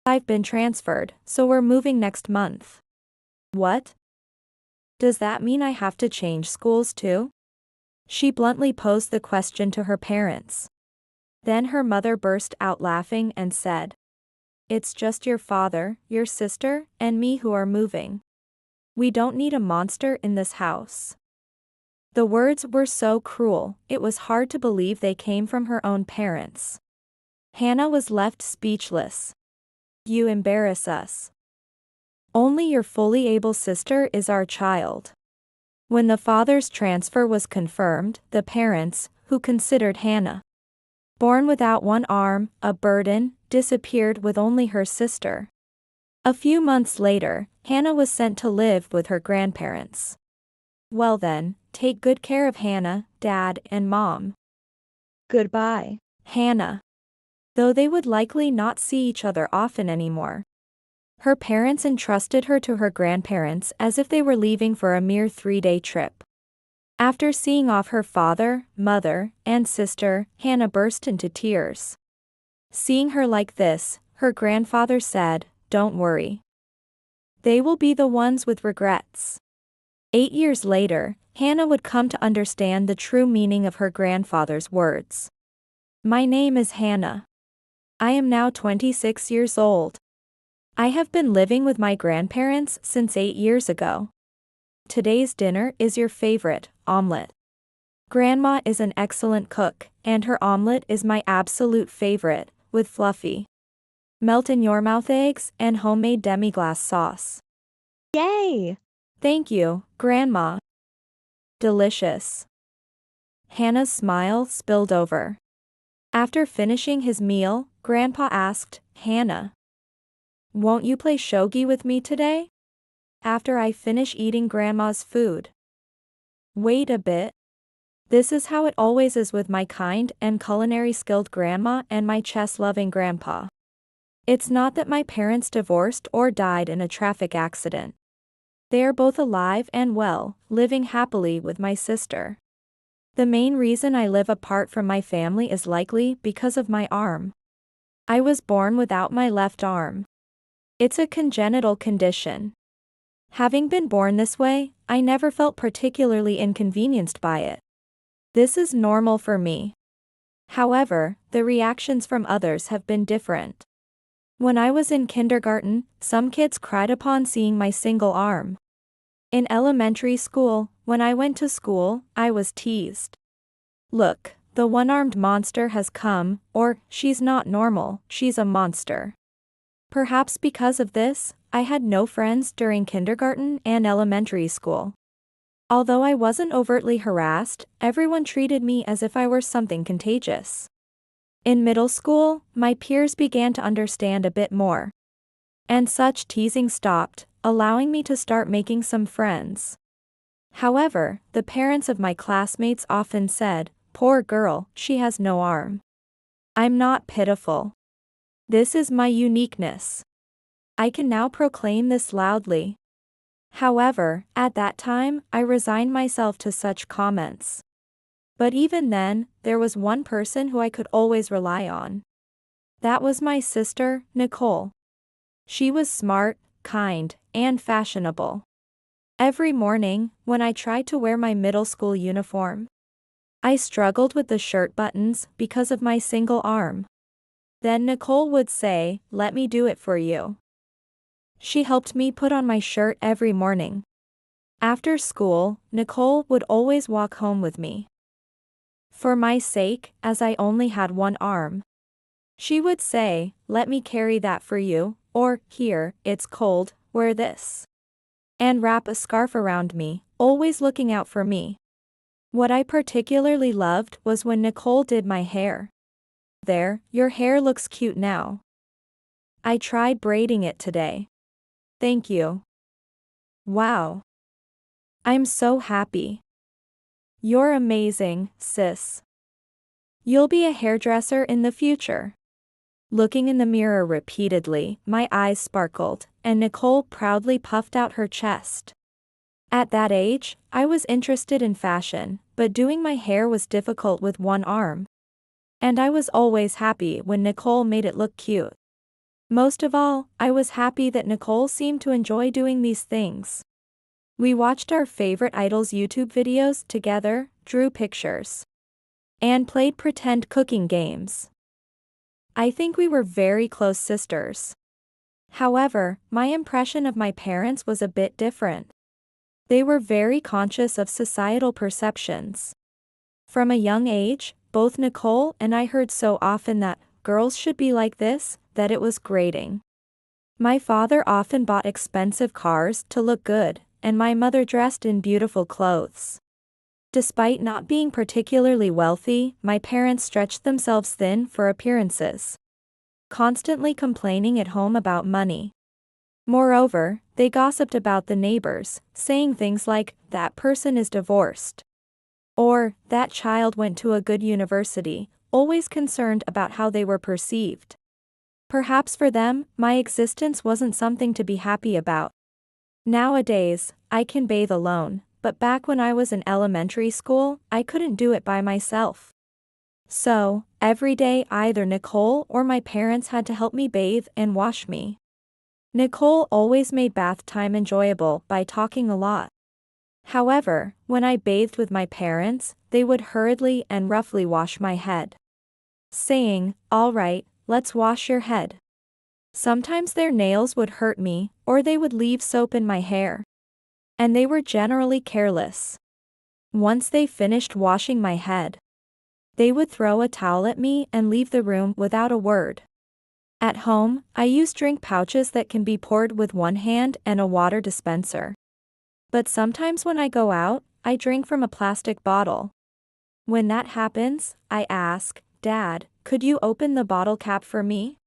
I've been transferred, so we're moving next month. What? Does that mean I have to change schools too? She bluntly posed the question to her parents. Then her mother burst out laughing and said, "It's just your father, your sister, and me who are moving. We don't need a monster in this house." The words were so cruel, it was hard to believe they came from her own parents. Hannah was left speechless. "You embarrass us. Only your fully able sister is our child." When the father's transfer was confirmed, the parents, who considered Hannah born without one arm, a burden, disappeared with only her sister. A few months later, Hannah was sent to live with her grandparents. "Well then, take good care of Hannah, Dad, and Mom. Goodbye, Hannah." Though they would likely not see each other often anymore. Her parents entrusted her to her grandparents as if they were leaving for a mere 3-day trip. After seeing off her father, mother, and sister, Hannah burst into tears. Seeing her like this, her grandfather said, "Don't worry. They will be the ones with regrets." 8 years later, Hannah would come to understand the true meaning of her grandfather's words. "My name is Hannah. I am now 26 years old. I have been living with my grandparents since 8 years ago. Today's dinner is your favorite, omelet. Grandma is an excellent cook, and her omelet is my absolute favorite, with fluffy, melt-in-your-mouth eggs and homemade demi-glace sauce." "Yay! Thank you, Grandma. Delicious." Hannah's smile spilled over. After finishing his meal, Grandpa asked, "Hannah, won't you play shogi with me today? After I finish eating Grandma's food." Wait a bit. This is how it always is with my kind and culinary skilled grandma and my chess-loving grandpa. It's not that my parents divorced or died in a traffic accident. They are both alive and well, living happily with my sister. The main reason I live apart from my family is likely because of my arm. I was born without my left arm. It's a congenital condition. Having been born this way, I never felt particularly inconvenienced by it. This is normal for me. However, the reactions from others have been different. When I was in kindergarten, some kids cried upon seeing my single arm. In elementary school, when I went to school, I was teased. "Look, the one-armed monster has come," or "She's not normal, she's a monster." Perhaps because of this, I had no friends during kindergarten and elementary school. Although I wasn't overtly harassed, everyone treated me as if I were something contagious. In middle school, my peers began to understand a bit more. And such teasing stopped, allowing me to start making some friends. However, the parents of my classmates often said, "Poor girl, she has no arm." I'm not pitiful. This is my uniqueness. I can now proclaim this loudly. However, at that time, I resigned myself to such comments. But even then, there was one person who I could always rely on. That was my sister, Nicole. She was smart, kind, and fashionable. Every morning, when I tried to wear my middle school uniform, I struggled with the shirt buttons because of my single arm. Then Nicole would say, "Let me do it for you." She helped me put on my shirt every morning. After school, Nicole would always walk home with me. For my sake, as I only had one arm. She would say, "Let me carry that for you," or, "Here, it's cold, wear this." And wrap a scarf around me, always looking out for me. What I particularly loved was when Nicole did my hair. "There, your hair looks cute now. I tried braiding it today. Thank you. Wow. I'm so happy. You're amazing, sis. You'll be a hairdresser in the future." Looking in the mirror repeatedly, my eyes sparkled, and Nicole proudly puffed out her chest. At that age, I was interested in fashion, but doing my hair was difficult with one arm. And I was always happy when Nicole made it look cute. Most of all, I was happy that Nicole seemed to enjoy doing these things. We watched our favorite idols' YouTube videos together, drew pictures, and played pretend cooking games. I think we were very close sisters. However, my impression of my parents was a bit different. They were very conscious of societal perceptions. From a young age, both Nicole and I heard so often that girls should be like this, that it was grating. My father often bought expensive cars to look good, and my mother dressed in beautiful clothes. Despite not being particularly wealthy, my parents stretched themselves thin for appearances, constantly complaining at home about money. Moreover, they gossiped about the neighbors, saying things like, "That person is divorced," or "That child went to a good university," always concerned about how they were perceived. Perhaps for them, my existence wasn't something to be happy about. Nowadays, I can bathe alone, but back when I was in elementary school, I couldn't do it by myself. So, every day either Nicole or my parents had to help me bathe and wash me. Nicole always made bath time enjoyable by talking a lot. However, when I bathed with my parents, they would hurriedly and roughly wash my head, saying, "All right, let's wash your head." Sometimes their nails would hurt me, or they would leave soap in my hair. And they were generally careless. Once they finished washing my head, they would throw a towel at me and leave the room without a word. At home, I use drink pouches that can be poured with one hand and a water dispenser. But sometimes when I go out, I drink from a plastic bottle. When that happens, I ask, "Dad, could you open the bottle cap for me?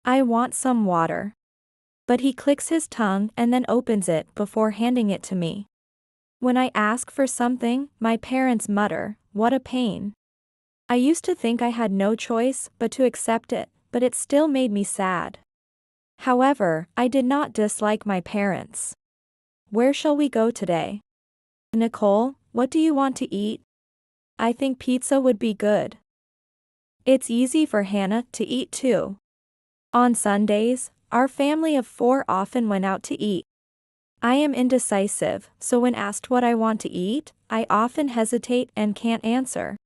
I want some water." But he clicks his tongue and then opens it before handing it to me. When I ask for something, my parents mutter, "What a pain." I used to think I had no choice but to accept it, but it still made me sad. However, I did not dislike my parents. "Where shall we go today? Nicole, what do you want to eat?" "I think pizza would be good." It's easy for Hannah to eat too. On Sundays, our family of 4 often went out to eat. I am indecisive, so when asked what I want to eat, I often hesitate and can't answer.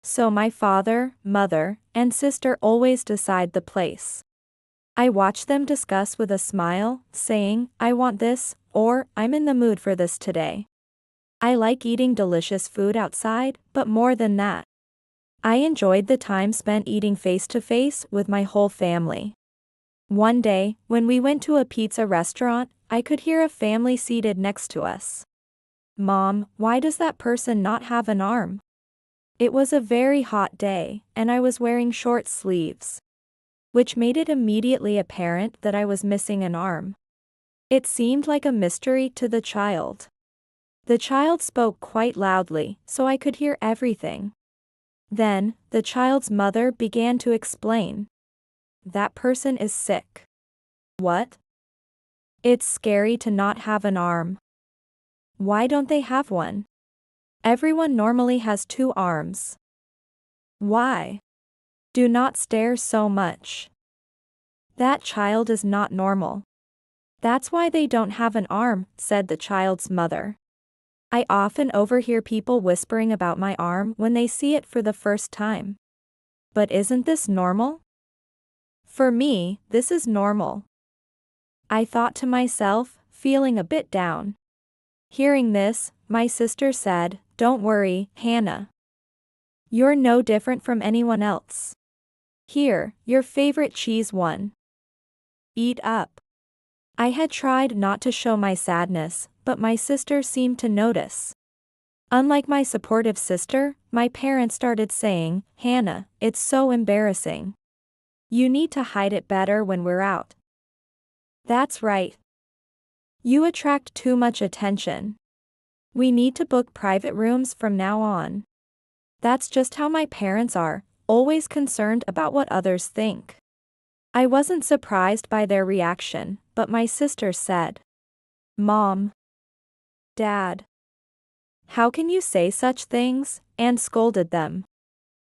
So my father, mother, and sister always decide the place. I watch them discuss with a smile, saying, "I want this," or "I'm in the mood for this today." I like eating delicious food outside, but more than that, I enjoyed the time spent eating face to face with my whole family. One day, when we went to a pizza restaurant, I could hear a family seated next to us. "Mom, why does that person not have an arm?" It was a very hot day, and I was wearing short sleeves, which made it immediately apparent that I was missing an arm. It seemed like a mystery to the child. The child spoke quite loudly, so I could hear everything. Then, the child's mother began to explain. "That person is sick." "What?" "It's scary to not have an arm." "Why don't they have one? Everyone normally has 2 arms." "Why?" "Do not stare so much. That child is not normal. That's why they don't have an arm," said the child's mother. I often overhear people whispering about my arm when they see it for the first time. But isn't this normal? For me, this is normal. I thought to myself, feeling a bit down. Hearing this, my sister said, "Don't worry, Hannah. You're no different from anyone else. Here, your favorite cheese one. Eat up." I had tried not to show my sadness, but my sister seemed to notice. Unlike my supportive sister, my parents started saying, "Hannah, it's so embarrassing. You need to hide it better when we're out." "That's right. You attract too much attention. We need to book private rooms from now on." That's just how my parents are, always concerned about what others think. I wasn't surprised by their reaction, but my sister said, "Mom, Dad, how can you say such things?" and scolded them.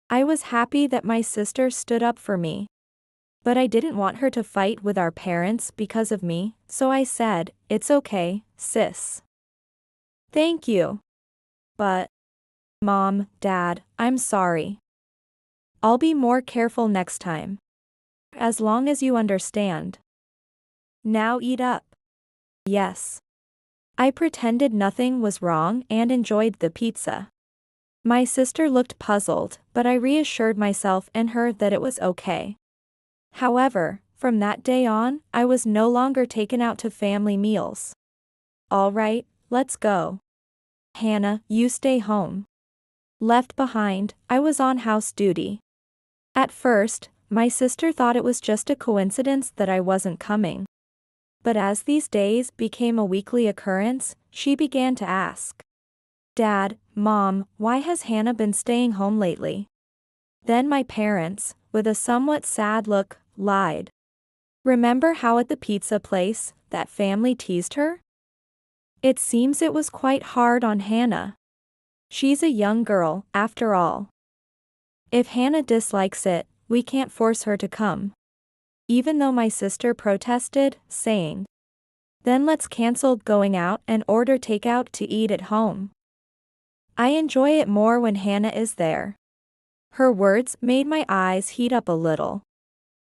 I was happy that my sister stood up for me. But I didn't want her to fight with our parents because of me, so I said, "It's okay, sis. Thank you. But, Mom, Dad, I'm sorry. I'll be more careful next time. As long as you understand. Now eat up." Yes. I pretended nothing was wrong and enjoyed the pizza. My sister looked puzzled, but I reassured myself and her that it was okay. However, from that day on, I was no longer taken out to family meals. "All right, let's go. Hannah, you stay home." Left behind, I was on house duty. At first, my sister thought it was just a coincidence that I wasn't coming. But as these days became a weekly occurrence, she began to ask, "Dad, Mom, why has Hannah been staying home lately?" Then my parents, with a somewhat sad look, lied. "Remember how at the pizza place, that family teased her? It seems it was quite hard on Hannah. She's a young girl, after all. If Hannah dislikes it, we can't force her to come." Even though my sister protested, saying, "Then let's cancel going out and order takeout to eat at home. I enjoy it more when Hannah is there." Her words made my eyes heat up a little.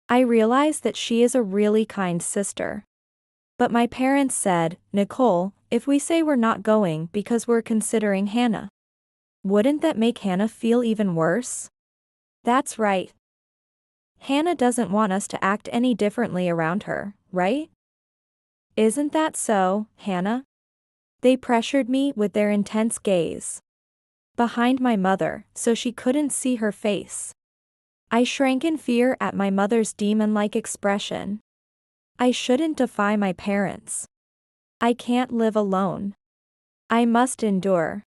I realized that she is a really kind sister. But my parents said, "Nicole, if we say we're not going because we're considering Hannah, wouldn't that make Hannah feel even worse?" That's right. Hannah doesn't want us to act any differently around her, right? Isn't that so, Hannah? They pressured me with their intense gaze. Behind my mother, so she couldn't see her face. I shrank in fear at my mother's demon-like expression. I shouldn't defy my parents. I can't live alone. I must endure.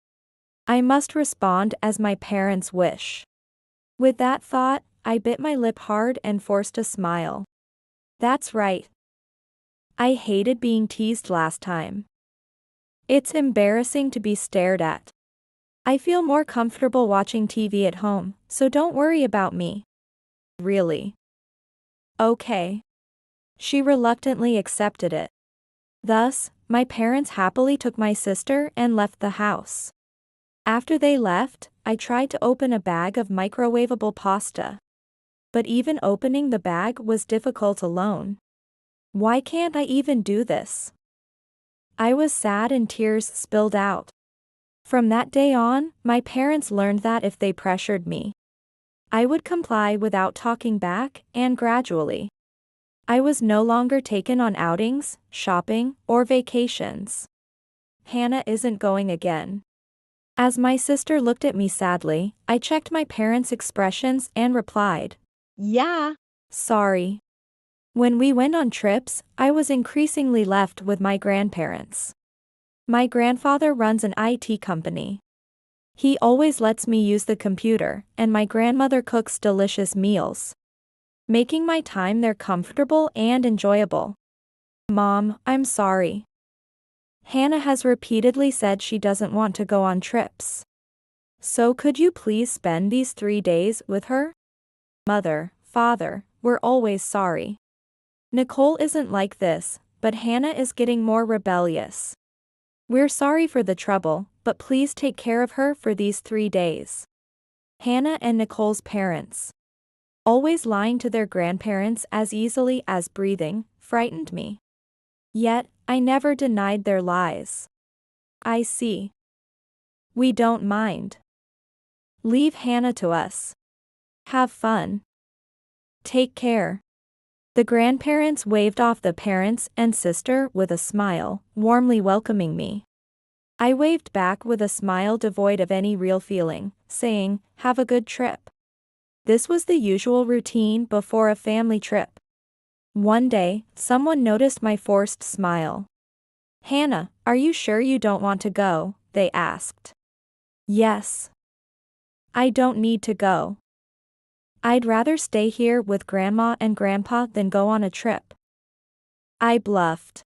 I must respond as my parents wish. With that thought, I bit my lip hard and forced a smile. That's right. I hated being teased last time. It's embarrassing to be stared at. I feel more comfortable watching TV at home, so don't worry about me. Really? Okay. She reluctantly accepted it. Thus, my parents happily took my sister and left the house. After they left, I tried to open a bag of microwavable pasta. But even opening the bag was difficult alone. Why can't I even do this? I was sad and tears spilled out. From that day on, my parents learned that if they pressured me, I would comply without talking back, and gradually, I was no longer taken on outings, shopping, or vacations. Hannah isn't going again. As my sister looked at me sadly, I checked my parents' expressions and replied, "Yeah, sorry." When we went on trips, I was increasingly left with my grandparents. My grandfather runs an IT company. He always lets me use the computer, and my grandmother cooks delicious meals, making my time there comfortable and enjoyable. "Mom, I'm sorry. Hannah has repeatedly said she doesn't want to go on trips. So could you please spend these 3 days with her? Mother, Father, we're always sorry. Nicole isn't like this, but Hannah is getting more rebellious. We're sorry for the trouble, but please take care of her for these 3 days." Hannah and Nicole's parents, always lying to their grandparents as easily as breathing, frightened me. Yet, I never denied their lies. "I see. We don't mind. Leave Hannah to us. Have fun. Take care." The grandparents waved off the parents and sister with a smile, warmly welcoming me. I waved back with a smile devoid of any real feeling, saying, "Have a good trip." This was the usual routine before a family trip. One day, someone noticed my forced smile. "Hannah, are you sure you don't want to go?" they asked. "Yes. I don't need to go. I'd rather stay here with Grandma and Grandpa than go on a trip." I bluffed.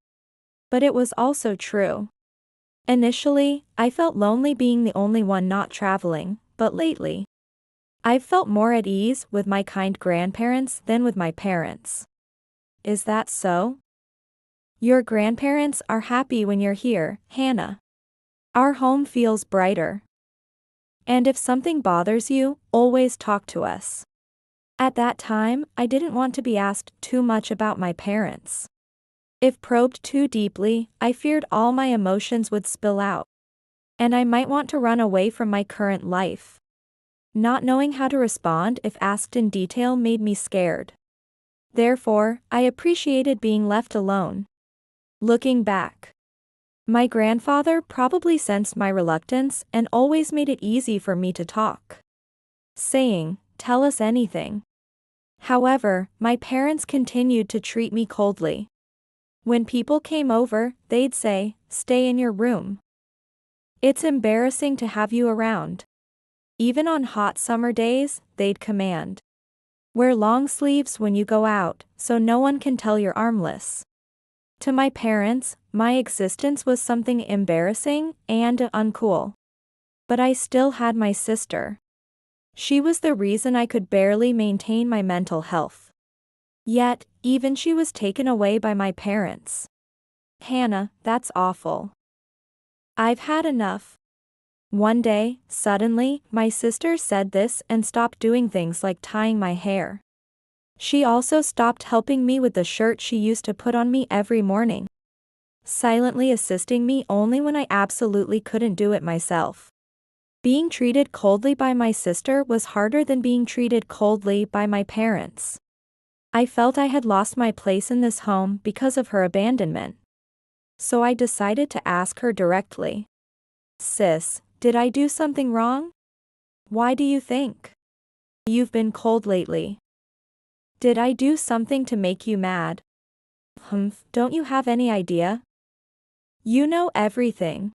But it was also true. Initially, I felt lonely being the only one not traveling, but lately, I've felt more at ease with my kind grandparents than with my parents. Is that so? Your grandparents are happy when you're here, Hannah. Our home feels brighter. And if something bothers you, always talk to us. At that time, I didn't want to be asked too much about my parents. If probed too deeply, I feared all my emotions would spill out. And I might want to run away from my current life. Not knowing how to respond if asked in detail made me scared. Therefore, I appreciated being left alone. Looking back, my grandfather probably sensed my reluctance and always made it easy for me to talk, saying, "Tell us anything." However, my parents continued to treat me coldly. When people came over, they'd say, "Stay in your room. It's embarrassing to have you around." Even on hot summer days, they'd command, "Wear long sleeves when you go out, so no one can tell you're armless." To my parents, my existence was something embarrassing and uncool. But I still had my sister. She was the reason I could barely maintain my mental health. Yet, even she was taken away by my parents. Hannah, that's awful. I've had enough. One day, suddenly, my sister said this and stopped doing things like tying my hair. She also stopped helping me with the shirt she used to put on me every morning, silently assisting me only when I absolutely couldn't do it myself. Being treated coldly by my sister was harder than being treated coldly by my parents. I felt I had lost my place in this home because of her abandonment. So I decided to ask her directly. "Sis, did I do something wrong? Why do you think you've been cold lately? Did I do something to make you mad? Don't you have any idea? You know everything."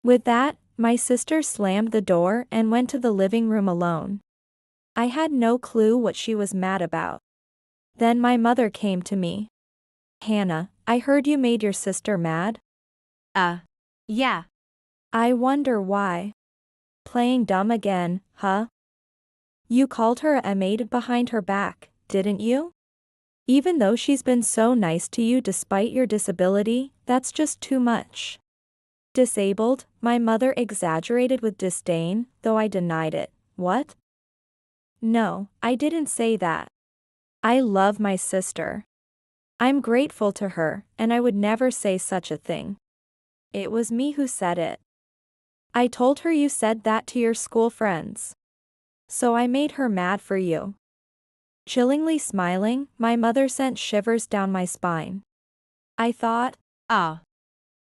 With that, my sister slammed the door and went to the living room alone. I had no clue what she was mad about. Then my mother came to me. "Hannah, I heard you made your sister mad." Yeah. "I wonder why." "Playing dumb again, huh? You called her a maid behind her back, didn't you? Even though she's been so nice to you despite your disability, that's just too much." Disabled, my mother exaggerated with disdain, though I denied it. "What? No, I didn't say that. I love my sister. I'm grateful to her, and I would never say such a thing. It was me who said it. I told her you said that to your school friends. So I made her mad for you." Chillingly smiling, my mother sent shivers down my spine. I thought,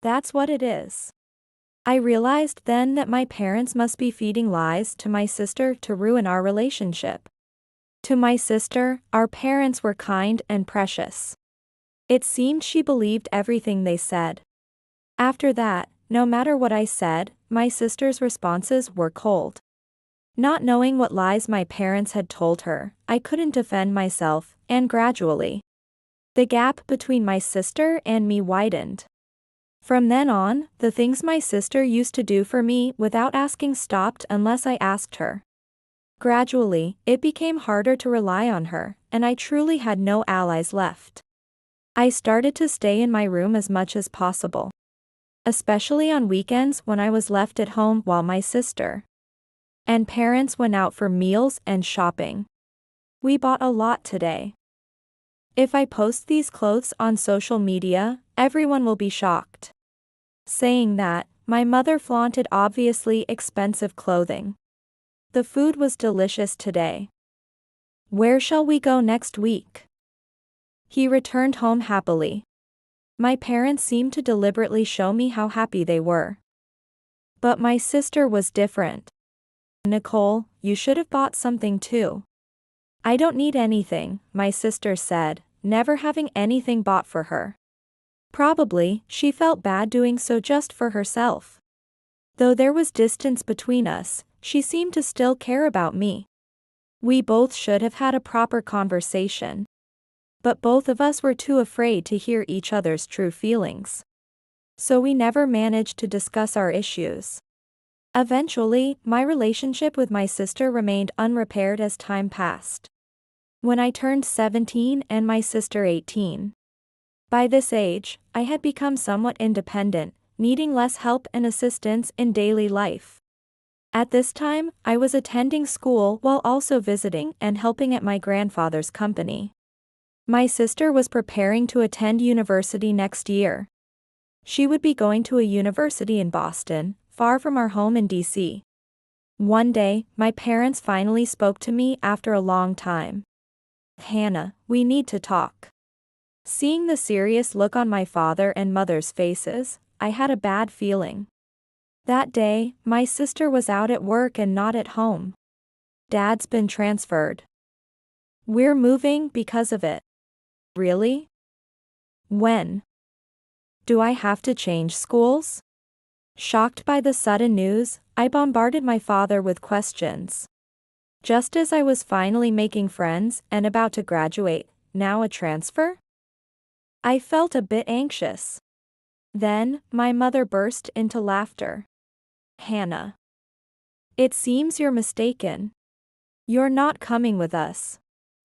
that's what it is. I realized then that my parents must be feeding lies to my sister to ruin our relationship. To my sister, our parents were kind and precious. It seemed she believed everything they said. After that, no matter what I said, my sister's responses were cold. Not knowing what lies my parents had told her, I couldn't defend myself, and gradually, the gap between my sister and me widened. From then on, the things my sister used to do for me without asking stopped unless I asked her. Gradually, it became harder to rely on her, and I truly had no allies left. I started to stay in my room as much as possible, especially on weekends when I was left at home while my sister and parents went out for meals and shopping. We bought a lot today. If I post these clothes on social media, everyone will be shocked. Saying that, my mother flaunted obviously expensive clothing. The food was delicious today. "Where shall we go next week?" He returned home happily. My parents seemed to deliberately show me how happy they were. But my sister was different. "Nicole, you should have bought something too." "I don't need anything," my sister said, never having anything bought for her. Probably, she felt bad doing so just for herself. Though there was distance between us, she seemed to still care about me. We both should have had a proper conversation. But both of us were too afraid to hear each other's true feelings. So we never managed to discuss our issues. Eventually, my relationship with my sister remained unrepaired as time passed. When I turned 17 and my sister 18. By this age, I had become somewhat independent, needing less help and assistance in daily life. At this time, I was attending school while also visiting and helping at my grandfather's company. My sister was preparing to attend university next year. She would be going to a university in Boston, far from our home in DC. One day, my parents finally spoke to me after a long time. "Hannah, we need to talk." Seeing the serious look on my father and mother's faces, I had a bad feeling. That day, my sister was out at work and not at home. "Dad's been transferred. We're moving because of it." "Really? When? Do I have to change schools?" Shocked by the sudden news, I bombarded my father with questions. Just as I was finally making friends and about to graduate, now a transfer? I felt a bit anxious. Then, my mother burst into laughter. "Hannah, it seems you're mistaken. You're not coming with us.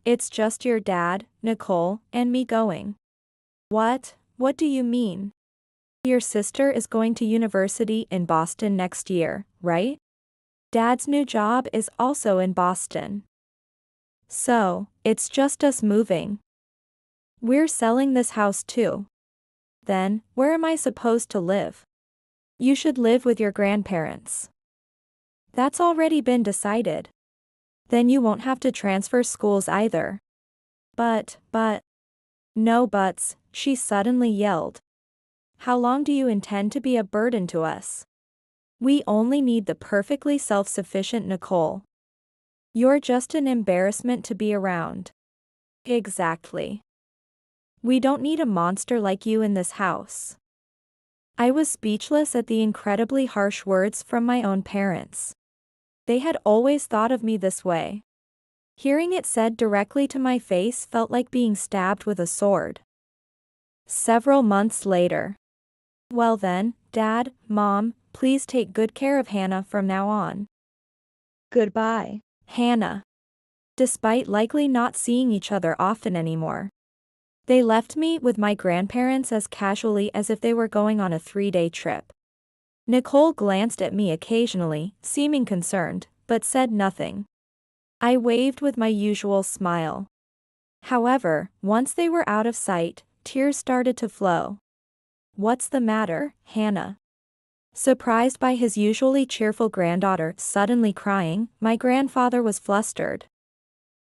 It's just your dad, Nicole, and me going." "What? What do you mean? Your sister is going to university in Boston next year, right? Dad's new job is also in Boston. So, it's just us moving. We're selling this house too. Then, where am I supposed to live?" "You should live with your grandparents." "That's already been decided." "Then you won't have to transfer schools either." But. "No buts," she suddenly yelled. "How long do you intend to be a burden to us? We only need the perfectly self-sufficient Nicole. You're just an embarrassment to be around." "Exactly. We don't need a monster like you in this house." I was speechless at the incredibly harsh words from my own parents. They had always thought of me this way. Hearing it said directly to my face felt like being stabbed with a sword. Several months later. "Well then, Dad, Mom, please take good care of Hannah from now on. Goodbye, Hannah." Despite likely not seeing each other often anymore, they left me with my grandparents as casually as if they were going on a 3-day trip. Nicole glanced at me occasionally, seeming concerned, but said nothing. I waved with my usual smile. However, once they were out of sight, tears started to flow. "What's the matter, Hannah?" Surprised by his usually cheerful granddaughter suddenly crying, my grandfather was flustered.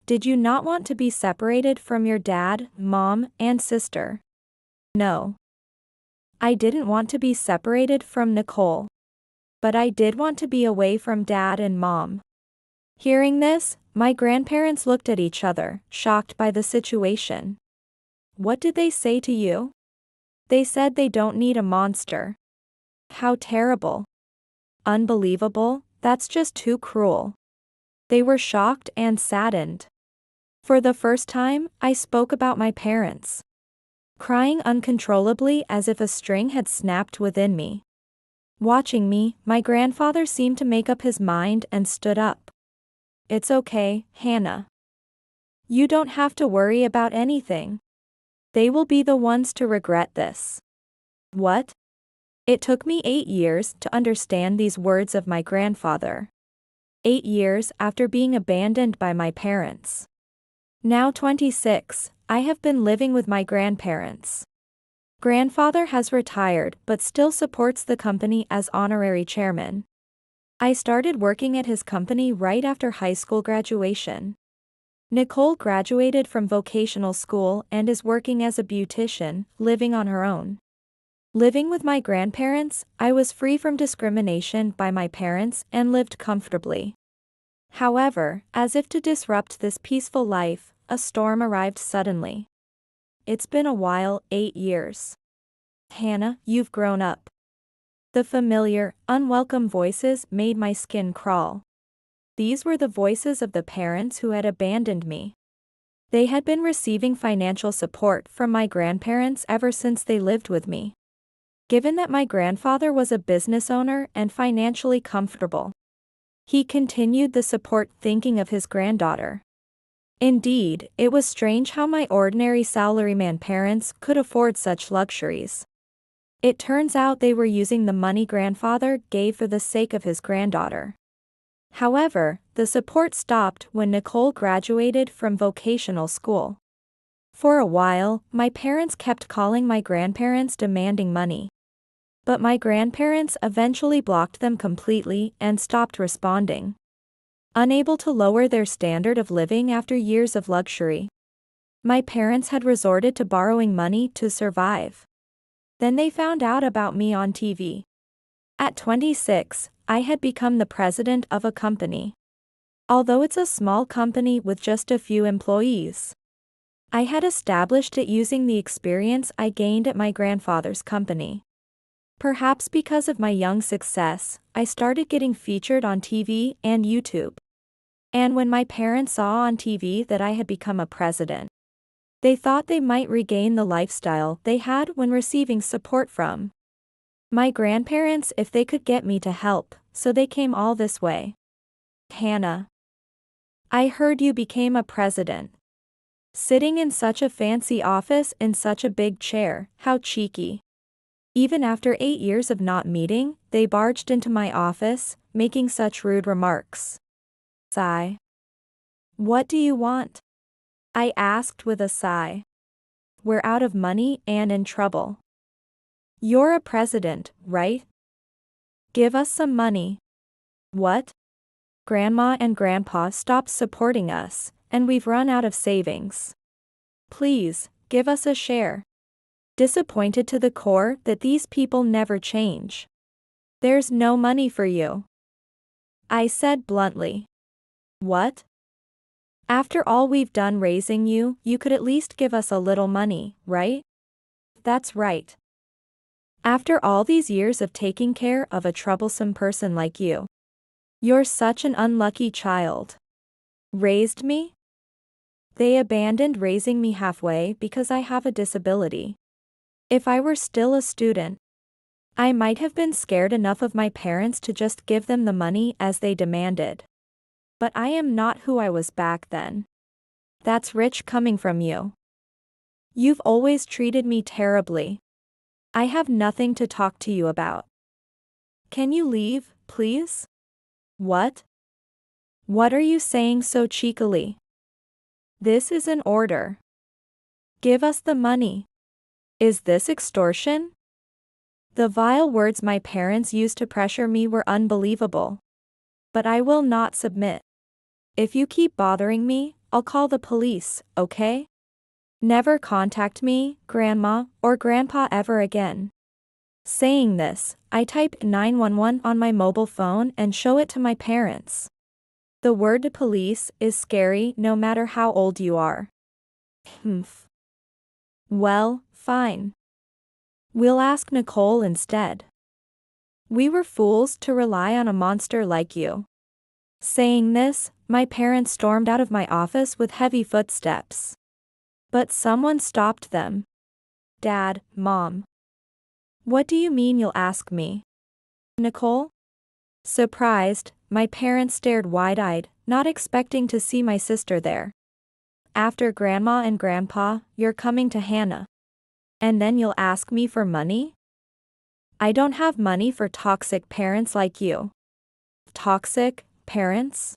"Did you not want to be separated from your dad, mom, and sister?" "No. I didn't want to be separated from Nicole. But I did want to be away from Dad and Mom." Hearing this, my grandparents looked at each other, shocked by the situation. "What did they say to you?" "They said they don't need a monster." "How terrible. Unbelievable, that's just too cruel." They were shocked and saddened. For the first time, I spoke about my parents. Crying uncontrollably as if a string had snapped within me. Watching me, my grandfather seemed to make up his mind and stood up. "It's okay, Hannah. You don't have to worry about anything. They will be the ones to regret this." What? It took me 8 years to understand these words of my grandfather. 8 years after being abandoned by my parents. Now 26, I have been living with my grandparents. Grandfather has retired but still supports the company as honorary chairman. I started working at his company right after high school graduation. Nicole graduated from vocational school and is working as a beautician, living on her own. Living with my grandparents, I was free from discrimination by my parents and lived comfortably. However, as if to disrupt this peaceful life, a storm arrived suddenly. It's been a while, 8 years. "Hannah, you've grown up." The familiar, unwelcome voices made my skin crawl. These were the voices of the parents who had abandoned me. They had been receiving financial support from my grandparents ever since they lived with me. given that my grandfather was a business owner and financially comfortable. He continued the support, thinking of his granddaughter. Indeed, it was strange how my ordinary salaryman parents could afford such luxuries. It turns out they were using the money grandfather gave for the sake of his granddaughter. However, the support stopped when Nicole graduated from vocational school. For a while, my parents kept calling my grandparents demanding money. But my grandparents eventually blocked them completely and stopped responding. Unable to lower their standard of living after years of luxury, my parents had resorted to borrowing money to survive. Then they found out about me on TV. At 26, I had become the president of a company. Although it's a small company with just a few employees, I had established it using the experience I gained at my grandfather's company. Perhaps because of my young success, I started getting featured on TV and YouTube. And when my parents saw on TV that I had become a president, they thought they might regain the lifestyle they had when receiving support from my grandparents if they could get me to help, so they came all this way. Hannah, I heard you became a president. Sitting in such a fancy office in such a big chair, how cheeky. Even after 8 years of not meeting, they barged into my office, making such rude remarks. Sigh. What do you want? I asked with a sigh. We're out of money and in trouble. You're a president, right? Give us some money. What? Grandma and Grandpa stopped supporting us, and we've run out of savings. Please, give us a share. Disappointed to the core that these people never change. There's no money for you, I said bluntly. What? After all we've done raising you, you could at least give us a little money, right? That's right. After all these years of taking care of a troublesome person like you. You're such an unlucky child. Raised me? They abandoned raising me halfway because I have a disability. If I were still a student, I might have been scared enough of my parents to just give them the money as they demanded. But I am not who I was back then. That's rich coming from you. You've always treated me terribly. I have nothing to talk to you about. Can you leave, please? What? What are you saying so cheekily? This is an order. Give us the money. Is this extortion? The vile words my parents used to pressure me were unbelievable. But I will not submit. If you keep bothering me, I'll call the police, okay? Never contact me, Grandma, or Grandpa ever again. Saying this, I type 911 on my mobile phone and show it to my parents. The word police is scary no matter how old you are. Well, fine. We'll ask Nicole instead. We were fools to rely on a monster like you. Saying this, my parents stormed out of my office with heavy footsteps. But someone stopped them. Dad, Mom. What do you mean you'll ask me? Nicole? Surprised, my parents stared wide-eyed, not expecting to see my sister there. After Grandma and Grandpa, you're coming to Hannah. And then you'll ask me for money? I don't have money for toxic parents like you. Toxic parents?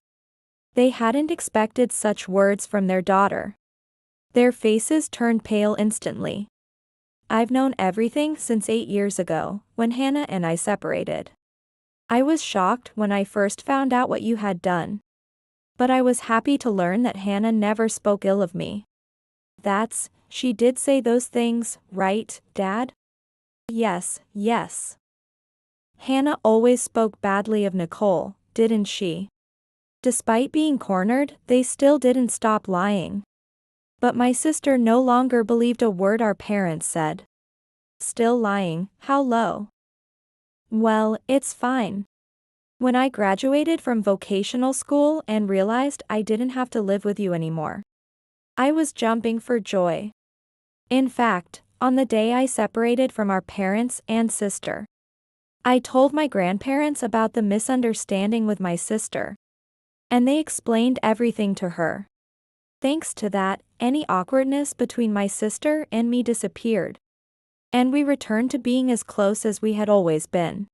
They hadn't expected such words from their daughter. Their faces turned pale instantly. I've known everything since 8 years ago, when Hannah and I separated. I was shocked when I first found out what you had done. But I was happy to learn that Hannah never spoke ill of me. She did say those things, right, Dad? Yes, yes. Hannah always spoke badly of Nicole, didn't she? Despite being cornered, they still didn't stop lying. But my sister no longer believed a word our parents said. Still lying, how low? Well, it's fine. When I graduated from vocational school and realized I didn't have to live with you anymore, I was jumping for joy. In fact, on the day I separated from our parents and sister. I told my grandparents about the misunderstanding with my sister, and they explained everything to her. Thanks to that, any awkwardness between my sister and me disappeared, and we returned to being as close as we had always been.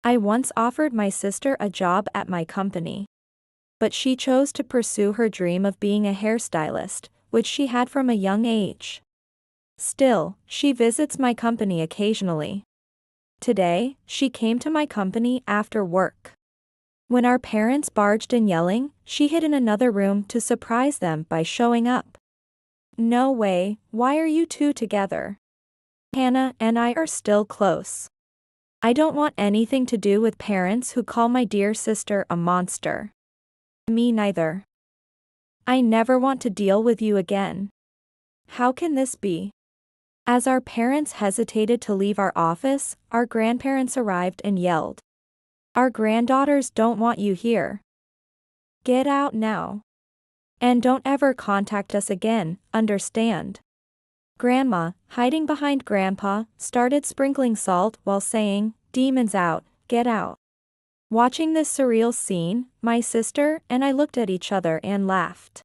I once offered my sister a job at my company, but she chose to pursue her dream of being a hairstylist, which she had from a young age. Still, she visits my company occasionally. Today, she came to my company after work. When our parents barged in yelling, she hid in another room to surprise them by showing up. No way, why are you two together? Hannah and I are still close. I don't want anything to do with parents who call my dear sister a monster. Me neither. I never want to deal with you again. How can this be? As our parents hesitated to leave our office, our grandparents arrived and yelled, "Our granddaughters don't want you here. Get out now. And don't ever contact us again, understand?" Grandma, hiding behind Grandpa, started sprinkling salt while saying, "Demons out, get out." Watching this surreal scene, my sister and I looked at each other and laughed.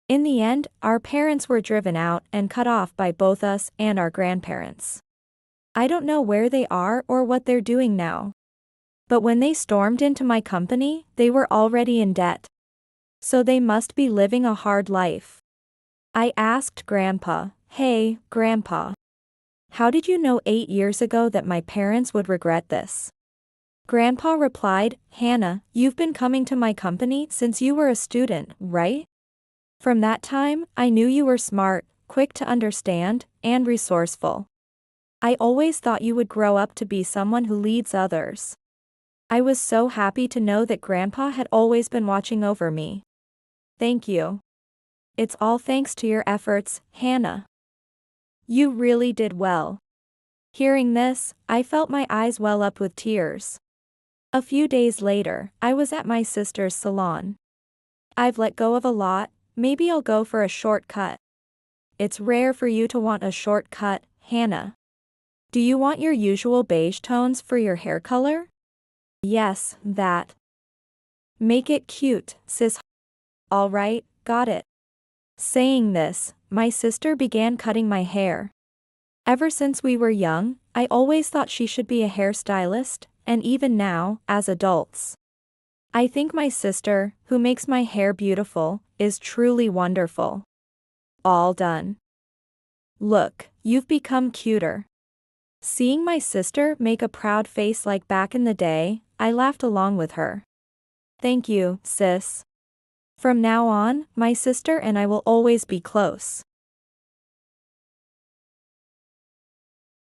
In the end, our parents were driven out and cut off by both us and our grandparents. I don't know where they are or what they're doing now. But when they stormed into my company, they were already in debt. So they must be living a hard life. I asked Grandpa, "Hey, Grandpa, how did you know 8 years ago that my parents would regret this?" Grandpa replied, "Hannah, you've been coming to my company since you were a student, right? From that time, I knew you were smart, quick to understand, and resourceful. I always thought you would grow up to be someone who leads others." I was so happy to know that Grandpa had always been watching over me. Thank you. It's all thanks to your efforts, Hannah. You really did well. Hearing this, I felt my eyes well up with tears. A few days later, I was at my sister's salon. I've let go of a lot, maybe I'll go for a shortcut. It's rare for you to want a shortcut, Hannah. Do you want your usual beige tones for your hair color? Yes, that. Make it cute, sis. Alright, got it. Saying this, my sister began cutting my hair. Ever since we were young, I always thought she should be a hairstylist, and even now, as adults. I think my sister, who makes my hair beautiful, is truly wonderful. All done. Look, you've become cuter. Seeing my sister make a proud face like back in the day, I laughed along with her. Thank you, sis. From now on, my sister and I will always be close.